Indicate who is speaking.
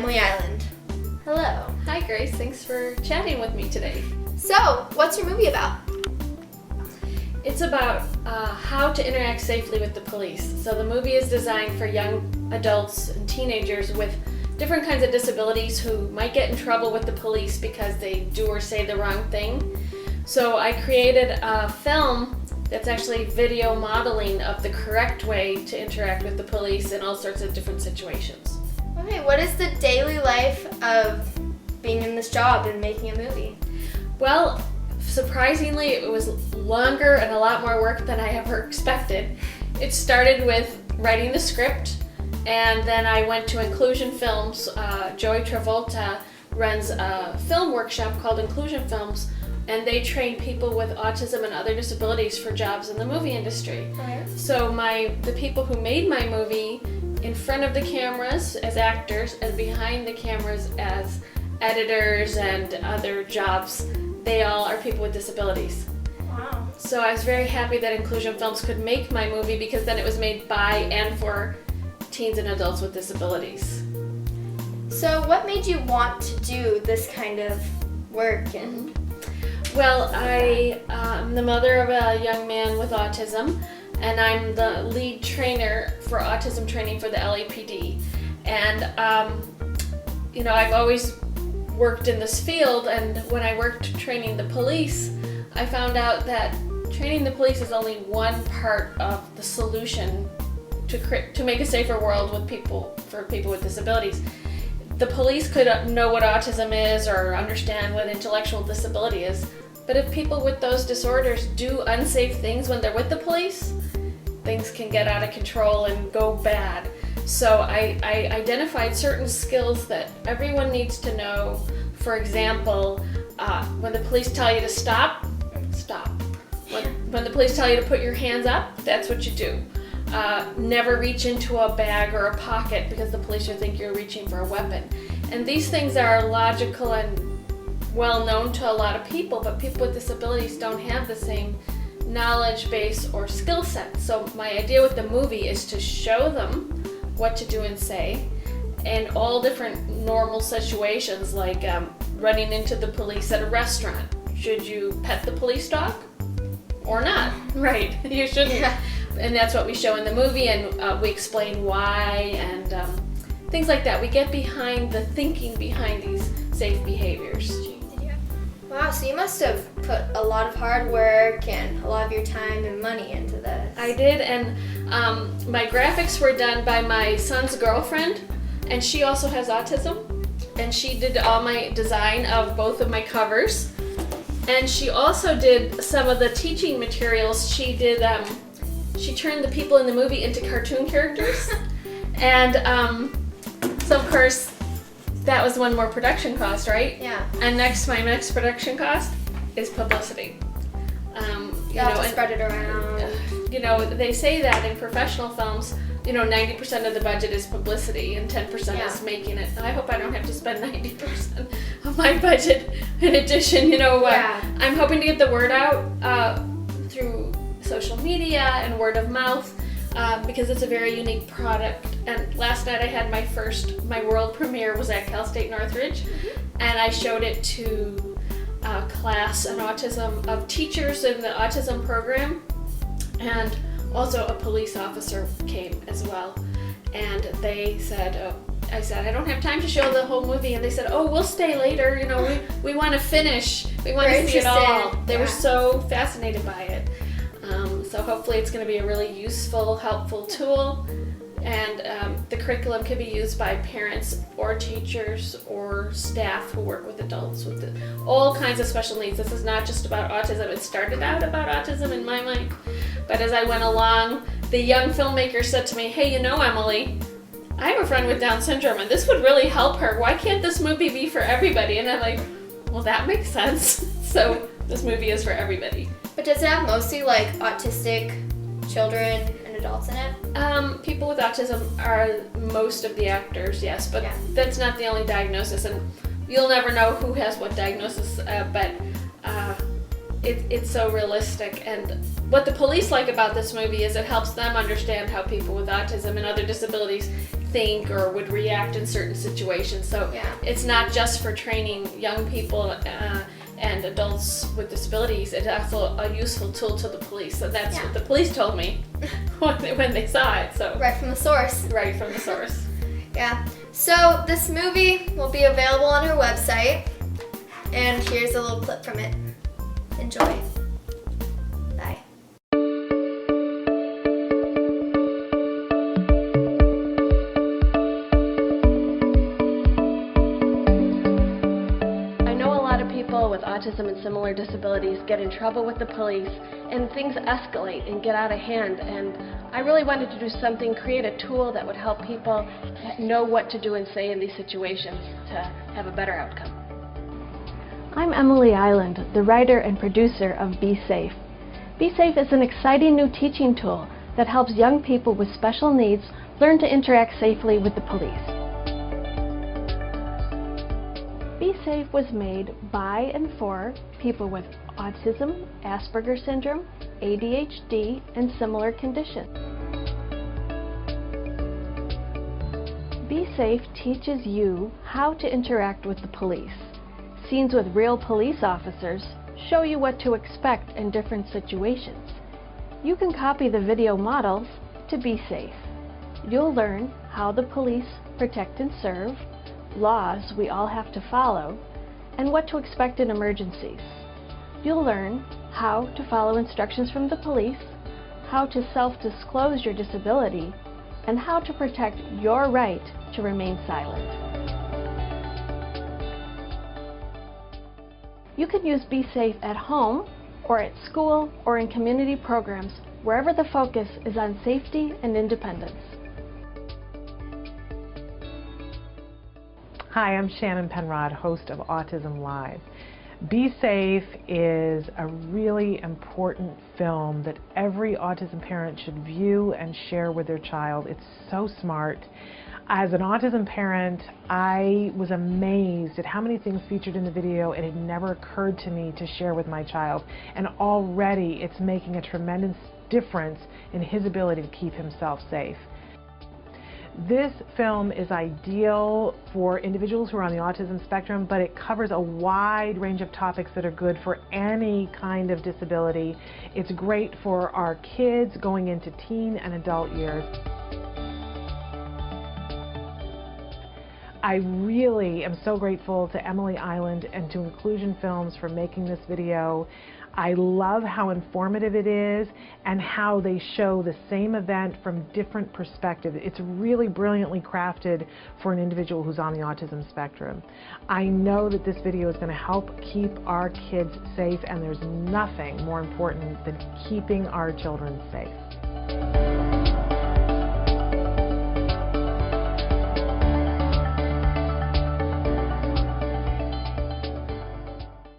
Speaker 1: Emily Island. Hello.
Speaker 2: Hi Grace, thanks for chatting with me today.
Speaker 1: So, what's your movie about?
Speaker 2: It's about how to interact safely with the police. So the movie is designed for young adults and teenagers with different kinds of disabilities who might get in trouble with the police because they do or say the wrong thing. So I created a film that's actually video modeling of the correct way to interact with the police in all sorts of different situations.
Speaker 1: Okay, what is the daily life of being in this job and making a movie?
Speaker 2: Well, surprisingly, it was longer and a lot more work than I ever expected. It started with writing the script, and then I went to Inclusion Films. Joey Travolta runs a film workshop called Inclusion Films, and they train people with autism and other disabilities for jobs in the movie industry.
Speaker 1: Okay.
Speaker 2: So the people who made my movie in front of the cameras as actors and behind the cameras as editors and other jobs, they all are people with disabilities.
Speaker 1: Wow.
Speaker 2: So I was very happy that Inclusion Films could make my movie because then it was made by and for teens and adults with disabilities.
Speaker 1: So, what made you want to do this kind of work? And
Speaker 2: Well, I'm the mother of a young man with autism, and I'm the lead trainer for autism training for the LAPD. And, I've always worked in this field, and when I worked training the police, I found out that training the police is only one part of the solution to make a safer world for people with disabilities. The police could know what autism is or understand what intellectual disability is, but if people with those disorders do unsafe things when they're with the police, things can get out of control and go bad. So I identified certain skills that everyone needs to know. For example, when the police tell you to stop, stop. When the police tell you to put your hands up, that's what you do. Never reach into a bag or a pocket because the police will think you're reaching for a weapon. And these things are logical and well known to a lot of people, but people with disabilities don't have the same knowledge base or skill set. So my idea with the movie is to show them what to do and say in all different normal situations, like running into the police at a restaurant. Should you pet the police dog or not? Right, you shouldn't.
Speaker 1: Yeah.
Speaker 2: And that's what we show in the movie, and we explain why and things like that. We get behind the thinking behind these safe behaviors.
Speaker 1: Wow, so you must have put a lot of hard work and a lot of your time and money into this.
Speaker 2: I did, and my graphics were done by my son's girlfriend, and she also has autism, and she did all my design of both of my covers, and she also did some of the teaching materials. She turned the people in the movie into cartoon characters, and so of course that was one more production cost, right?
Speaker 1: Yeah.
Speaker 2: And my next production cost is publicity.
Speaker 1: You have to spread it around.
Speaker 2: They say that in professional films, 90% of the budget is publicity and 10% is making it. And I hope I don't have to spend 90% of my budget in addition. I'm hoping to get the word out through social media and word of mouth because it's a very unique product. And last night I had my world premiere was at Cal State Northridge, and I showed it to a class of teachers in the autism program, and also a police officer came as well. And they said, I said, I don't have time to show the whole movie. And they said, oh, we'll stay later. We want to finish. We want to see it all. They were so fascinated by it. So hopefully it's going to be a really useful, helpful tool. And the curriculum can be used by parents or teachers or staff who work with adults with all kinds of special needs. This is not just about autism. It started out about autism in my mind. But as I went along, the young filmmaker said to me, hey, Emily, I have a friend with Down syndrome and this would really help her. Why can't this movie be for everybody? And I'm like, well, that makes sense. So this movie is for everybody.
Speaker 1: But does it have mostly like autistic children and adults in it?
Speaker 2: People with autism are most of the actors, yes, but that's not the only diagnosis, and you'll never know who has what diagnosis, but it's so realistic. And what the police like about this movie is it helps them understand how people with autism and other disabilities think or would react in certain situations. So
Speaker 1: Yeah.
Speaker 2: it's not just for training young people and adults with disabilities. It's also a useful tool to the police. So that's what the police told me when they saw it. So
Speaker 1: Right from the source.
Speaker 2: right from the source.
Speaker 1: Yeah. So this movie will be available on her website, and here's a little clip from it. Enjoy. Bye.
Speaker 3: I know a lot of people with autism and similar disabilities get in trouble with the police and things escalate and get out of hand, and I really wanted to do something, create a tool that would help people know what to do and say in these situations to have a better outcome. I'm Emily Island, the writer and producer of Be Safe. Be Safe is an exciting new teaching tool that helps young people with special needs learn to interact safely with the police. Be Safe was made by and for people with autism, Asperger's syndrome, ADHD, and similar conditions. Be Safe teaches you how to interact with the police. Scenes with real police officers show you what to expect in different situations. You can copy the video models to Be Safe. You'll learn how the police protect and serve, laws we all have to follow, and what to expect in emergencies. You'll learn how to follow instructions from the police, how to self-disclose your disability, and how to protect your right to remain silent. You can use Be Safe at home, or at school, or in community programs, wherever the focus is on safety and independence.
Speaker 4: Hi, I'm Shannon Penrod, host of Autism Live. Be Safe is a really important film that every autism parent should view and share with their child. It's so smart. As an autism parent, I was amazed at how many things featured in the video it had never occurred to me to share with my child. And already it's making a tremendous difference in his ability to keep himself safe. This film is ideal for individuals who are on the autism spectrum, but it covers a wide range of topics that are good for any kind of disability. It's great for our kids going into teen and adult years. I really am so grateful to Emily Island and to Inclusion Films for making this video. I love how informative it is and how they show the same event from different perspectives. It's really brilliantly crafted for an individual who's on the autism spectrum. I know that this video is going to help keep our kids safe, and there's nothing more important than keeping our children safe.